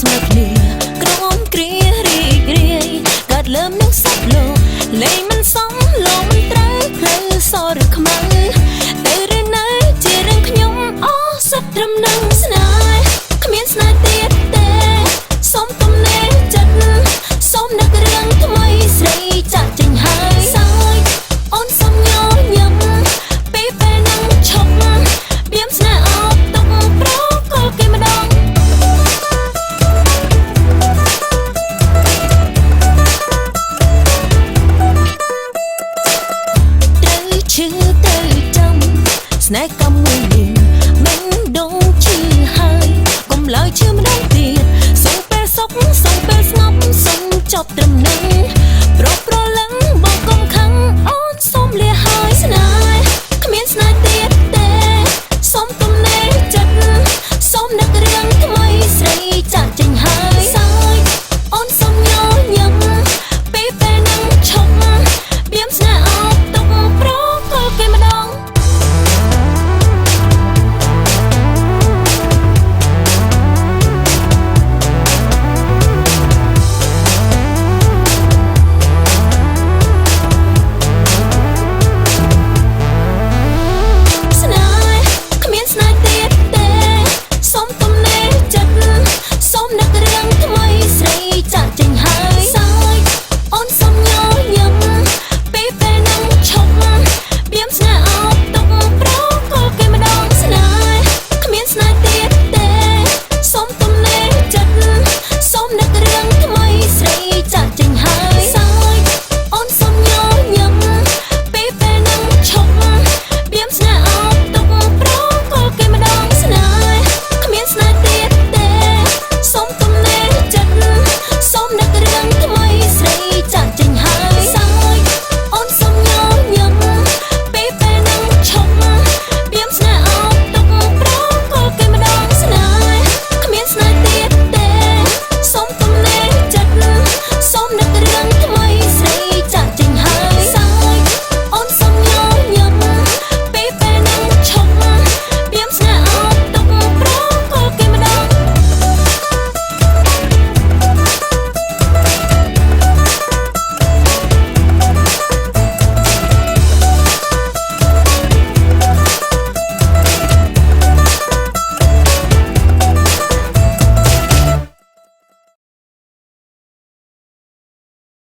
ស្មើគ្នាក្រំគ្រារីករាយកាត់លើមនឹងសាប់លោកលេងមិនសមលោកមិនត្រូវផ្លូវសរឬខ្មៅតែឬនៅជារឿងខ្ញុំអស់សុទ្ធត្រឹមនឹងស្នេហ៍គ្មានស្នេហ៍ទៀតទេសុំទំនេរចិត្តសុំនឹករឿងថ្មីស្រីចាក់ចេញហើយសាយអូនសុំញញឹមពេលពេលនឹងឈប់បៀមស្នេហ៍អត់ទុកប្រកល់គេម្ដងឈឺទៅចាំស្នេហ៍កំមួយនាងមិនដងឈឺហើយកុំឡើយឈឺម្ដងទៀតសុំពេលសុខសុំពេលស្ងប់សុំចប់ត្រឹមនឹងប្រលឹងបងកុំខឹងអូនសុំលាហើយស្នេហ៍គ្មានស្នេហ៍ទៀតទេសុំទំនេរចិត្តសុំនឹករឿងថ្មីស្រីចាក់ចេញហើយសាយអូនសុំញញឹមពេលពេលនឹងឈប់បៀមស្នេហ៍